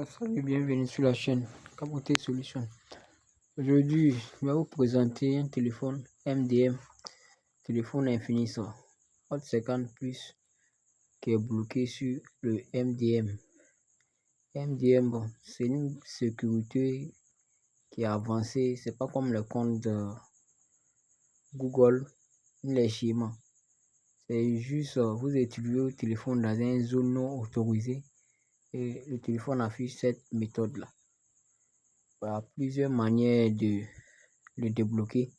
Salut, bienvenue sur la chaîne Capoté Solution. Aujourd'hui, je vais vous présenter un téléphone MDM, téléphone Infinix Hot 50 Plus, qui est bloqué sur le MDM. MDM, bon, c'est une sécurité qui est avancée, c'est pas comme le compte de Google, les schémas. C'est juste, vous utilisez le téléphone dans une zone non autorisée et le téléphone affiche cette méthode-là. Il y a plusieurs manières de le débloquer.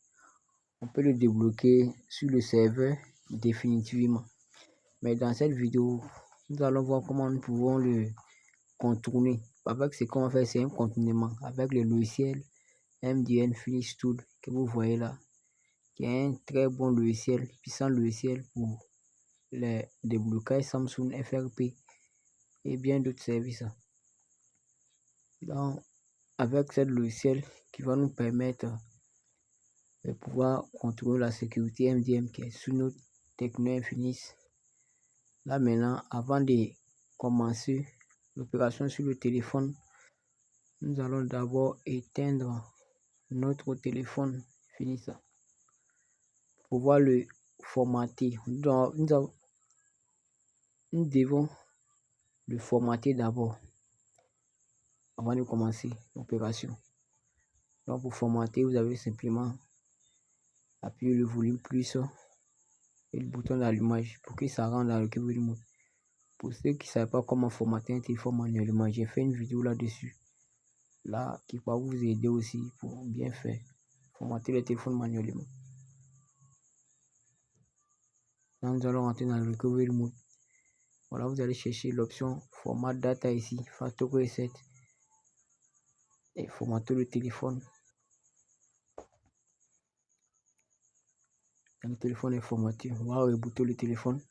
On peut le débloquer sur le serveur définitivement. Mais dans cette vidéo, nous allons voir comment nous pouvons le contourner. Avec ce qu'on va faire, c'est un contournement avec le logiciel MDM Finish Tool que vous voyez là, qui est un très bon logiciel, puissant logiciel pour les déblocages Samsung FRP et bien d'autres services. Donc, avec ce logiciel qui va nous permettre de pouvoir contrôler la sécurité MDM qui est sous notre Tecno Infinix. Là maintenant, avant de commencer l'opération sur le téléphone, nous allons d'abord éteindre notre téléphone Infinix pour pouvoir le formater. Nous devons le formater d'abord avant de commencer l'opération. Donc pour formater, vous avez simplement appuyé le volume plus et le bouton d'allumage pour que ça rentre dans le câble remote. Pour ceux qui ne savent pas comment formater un téléphone manuellement, j'ai fait une vidéo là-dessus. Là, qui va vous aider aussi pour bien faire formater le téléphone manuellement. Là, nous allons rentrer dans le recovery mode. Voilà, vous allez chercher l'option format data ici, factory reset et formater le téléphone. Le téléphone est formaté. On va rebooter le téléphone.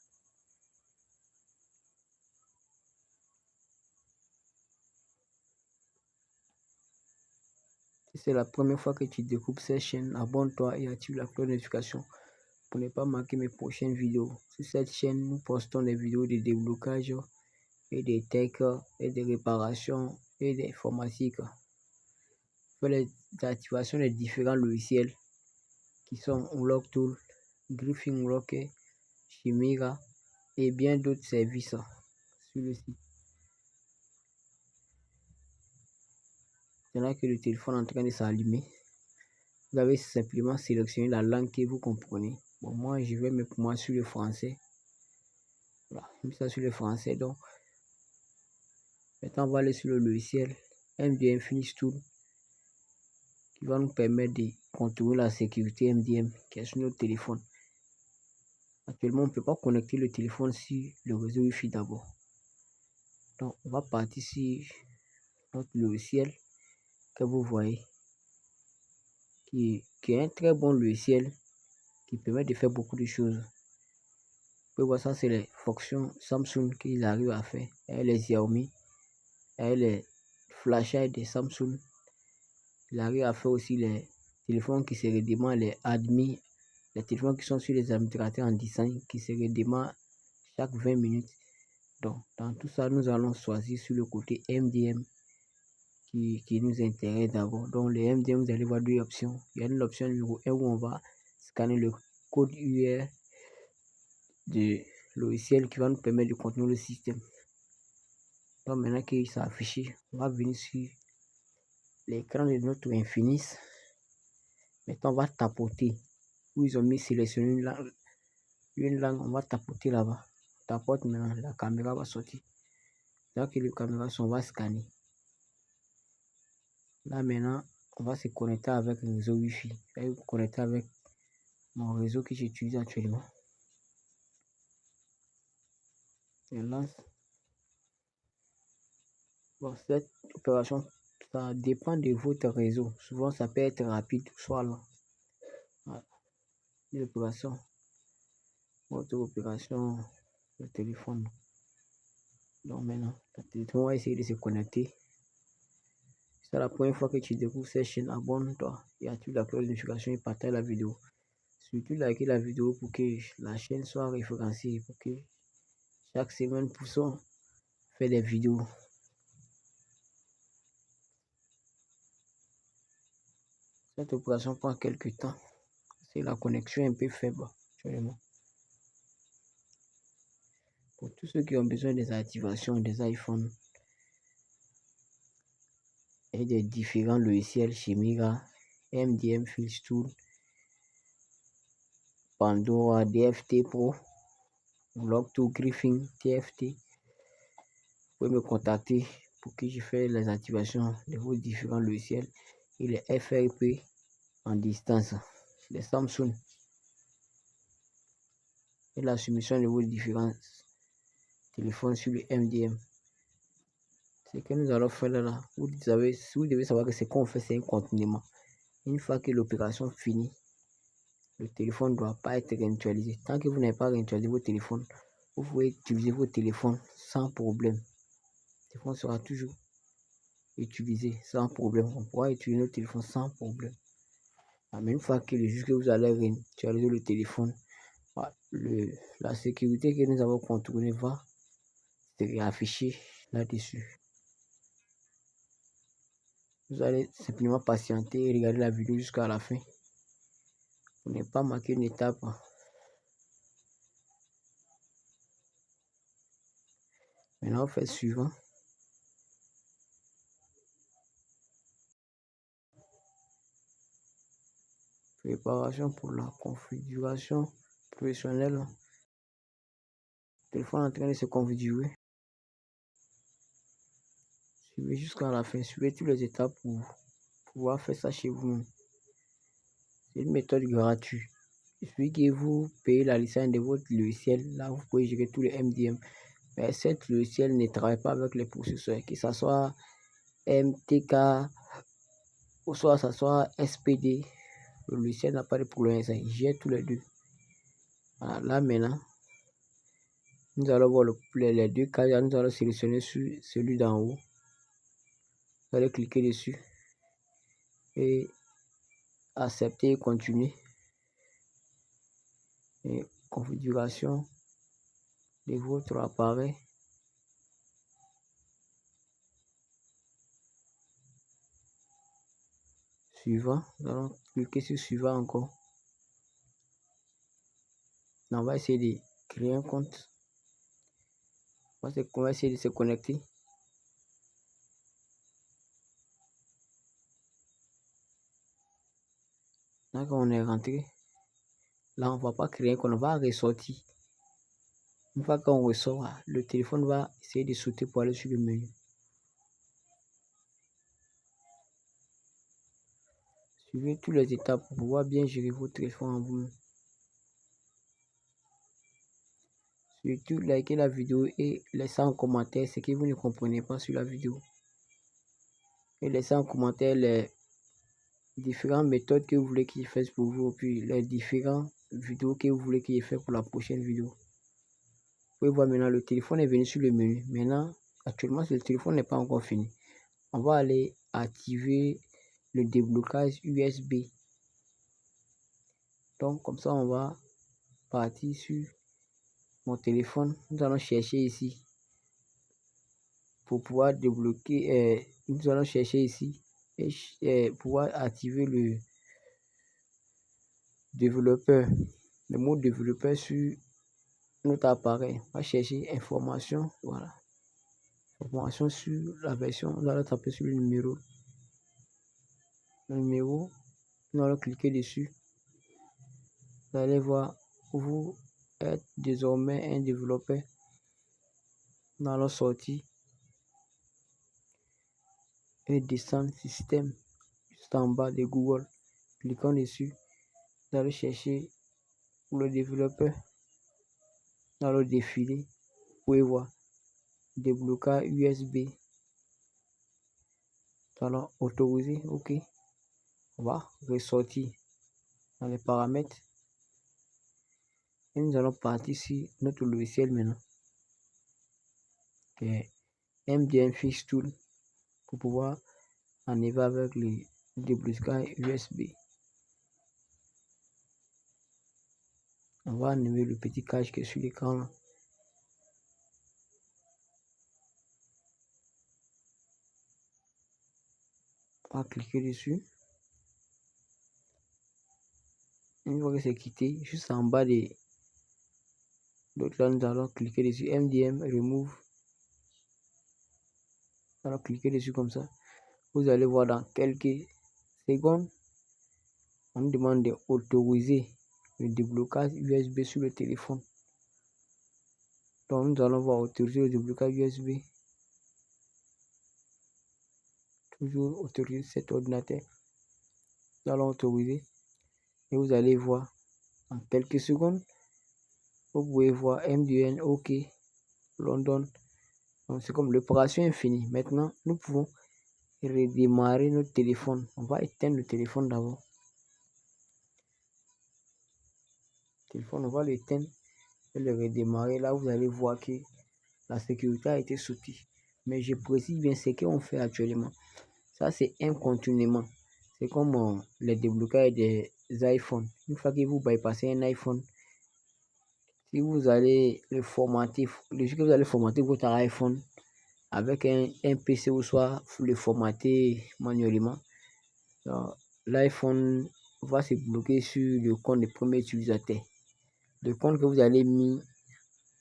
Si c'est la première fois que tu découvres cette chaîne, abonne-toi et active la cloche de notification pour ne pas manquer mes prochaines vidéos. Sur cette chaîne, nous postons des vidéos de déblocage et des techs et des réparations et des informatiques. Pour les activations des différents logiciels qui sont Unlock Tool, Griffin Rocket, Chimera et bien d'autres services sur le site. Maintenant que le téléphone est en train de s'allumer, vous avez simplement sélectionné la langue que vous comprenez. Bon, moi je vais mettre moi sur le français. Voilà, je mets ça sur le français. Donc maintenant on va aller sur le logiciel MDM Finish Tool qui va nous permettre de contrôler la sécurité MDM qui est sur notre téléphone. Actuellement, on ne peut pas connecter le téléphone sur le réseau Wi-Fi d'abord. Donc, on va partir sur notre logiciel que vous voyez, qui est un très bon logiciel qui permet de faire beaucoup de choses. Vous pouvez voir ça, c'est les fonctions Samsung qu'ils arrivent à faire. Et les Xiaomi, et les flashes de Samsung. Il arrive à faire aussi les téléphones qui se redémarrent, les admis, les téléphones qui sont sur les administrateurs en design qui se redémarrent chaque 20 minutes. Donc, dans tout ça, nous allons choisir sur le côté MDM qui nous intéresse d'abord. Donc, le MDM, vous allez voir deux options. Il y a une option numéro 1 où on va scanner le code UR du logiciel qui va nous permettre de contrôler le système. Donc, maintenant qu'il s'est affiché, on va venir sur l'écran de notre Infinix. Maintenant, on va tapoter où ils ont mis sélectionner une langue. On va tapoter là-bas. On tapote maintenant, la caméra va sortir. Donc, les caméras sont, on va scanner. Là maintenant, on va se connecter avec le réseau Wi-Fi. Je vais me connecter avec mon réseau que j'utilise actuellement. Je lance. Bon, cette opération, ça dépend de votre réseau. Souvent, ça peut être rapide, soit lent. Voilà. L'opération, votre opération, le téléphone. Donc maintenant, le téléphone va essayer de se connecter. Si c'est la première fois que tu découvres cette chaîne, abonne-toi et active la cloche de notification et partage la vidéo. Surtout likez la vidéo pour que la chaîne soit référencée, pour que chaque semaine nous puissions faire des vidéos. Cette opération prend quelques temps. C'est la connexion est un peu faible actuellement. Pour tous ceux qui ont besoin des activations des iPhones et des différents logiciels chez Mira, MDM Filstool, Pandora, DFT Pro, Log2 Griffin, TFT, vous pouvez me contacter pour que je fasse les activations de vos différents logiciels et les FRP en distance, les Samsung et la soumission de vos différents téléphones sur le MDM. Ce que nous allons faire là, vous devez savoir que ce qu'on fait, c'est un continuellement. Une fois que l'opération finit, le téléphone ne doit pas être réactualisé. Tant que vous n'avez pas réactualisé vos téléphones, vous pouvez utiliser vos téléphones sans problème. Le téléphone sera toujours utilisé sans problème. On pourra utiliser le téléphone sans problème. Mais une fois que le jour que vous allez réactualiser le téléphone, la sécurité que nous avons contournée va se réafficher là-dessus. Vous allez simplement patienter et regarder la vidéo jusqu'à la fin. Pour ne pas manquer une étape. Maintenant, on fait suivant. Préparation pour la configuration professionnelle. Le téléphone est en train de se configurer. Suivez jusqu'à la fin. Suivez toutes les étapes pour pouvoir faire ça chez vous. C'est une méthode gratuite. Il suffit que vous payez la licence de votre logiciel. Là, vous pouvez gérer tous les MDM. Mais cet logiciel ne travaille pas avec les processeurs, que ce soit MTK ou soit ça soit SPD. Le logiciel n'a pas de problème, ça gère tous les deux. Voilà, là maintenant, nous allons voir les deux cas. Nous allons sélectionner sur celui d'en haut. Vous allez cliquer dessus et accepter et continuer. Et configuration de votre appareil. Suivant, nous allons cliquer sur suivant encore. On va essayer de créer un compte. On va essayer de se connecter. Là, quand on est rentré, là, on ne va pas créer un compte, on va ressortir. Une fois qu'on ressort, le téléphone va essayer de sauter pour aller sur le menu. Suivez toutes les étapes pour pouvoir bien gérer votre téléphone en vous-même. Surtout, likez la vidéo et laissez en commentaire ce que vous ne comprenez pas sur la vidéo. Et laissez en commentaire les différentes méthodes que vous voulez qu'il fasse pour vous, puis les différentes vidéos que vous voulez qu'il fasse pour la prochaine vidéo. Vous pouvez voir maintenant, le téléphone est venu sur le menu. Maintenant, actuellement, le téléphone n'est pas encore fini. On va aller activer le déblocage USB. Donc, comme ça, on va partir sur mon téléphone. Nous allons chercher ici pour pouvoir débloquer. Nous allons chercher ici et pouvoir activer le développeur. Le mot développeur sur notre appareil. On va chercher information. Voilà. Information sur la version. Nous allons taper sur le numéro. Nous allons cliquer dessus. Vous allez voir, vous êtes désormais un développeur. Nous allons sortir et descendre système juste en bas de Google. Cliquons dessus. Vous allez chercher pour le développeur. Nous allons défiler. Vous pouvez voir déblocage USB. Nous allons autoriser. OK. On va ressortir dans les paramètres. Et nous allons partir sur notre logiciel maintenant. Qui est MDM Filstool pour pouvoir enlever avec le déblocage USB. On va enlever le petit cache qui est sur l'écran là. On va cliquer dessus. Une fois que c'est quitté, juste en bas de l'autre là, nous allons cliquer dessus MDM remove. Alors cliquez dessus comme ça. Vous allez voir dans quelques secondes, on nous demande d'autoriser le déblocage USB sur le téléphone. Donc nous allons voir autoriser le déblocage USB. Toujours autoriser cet ordinateur. Nous allons autoriser et vous allez voir en quelques secondes. Vous pouvez voir MDN OK London. Donc c'est comme l'opération est finie. Maintenant nous pouvons redémarrer notre téléphone. On va éteindre le téléphone d'abord. On va l'éteindre et le redémarrer. Là vous allez voir que la sécurité a été sautée. Mais je précise bien ce qu'on fait actuellement. Ça c'est un contournement. C'est comme les déblocages des iPhones. Une fois que vous bypassez un iPhone, si vous allez le formater, le jour que vous allez formater votre iPhone avec un PC ou soit le formater manuellement, l'iPhone va se bloquer sur le compte du premier utilisateur. Le compte que vous avez mis,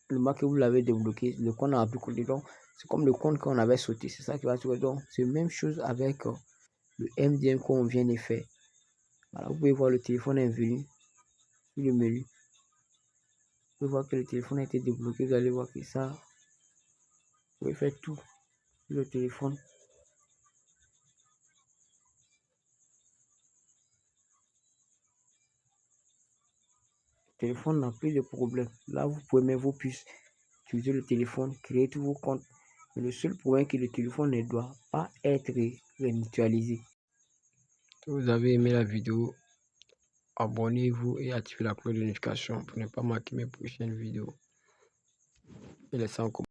le mois que vous l'avez débloqué, le compte n'a plus coulé. Donc, c'est comme le compte qu'on avait sauté. C'est ça qui va se faire. Donc, c'est la même chose avec le MDM qu'on vient de faire. Voilà, vous pouvez voir le téléphone est venu sur le menu. Vous pouvez voir que le téléphone a été débloqué. Vous allez voir que ça, vous pouvez faire tout sur le téléphone. Le téléphone n'a plus de problème. Là, vous pouvez mettre vos puces, utiliser le téléphone, créer tous vos comptes. Mais le seul problème est que le téléphone ne doit pas être réinitialisé. Si vous avez aimé la vidéo, abonnez-vous et activez la cloche de notification pour ne pas manquer mes prochaines vidéos. Et laissez un commentaire.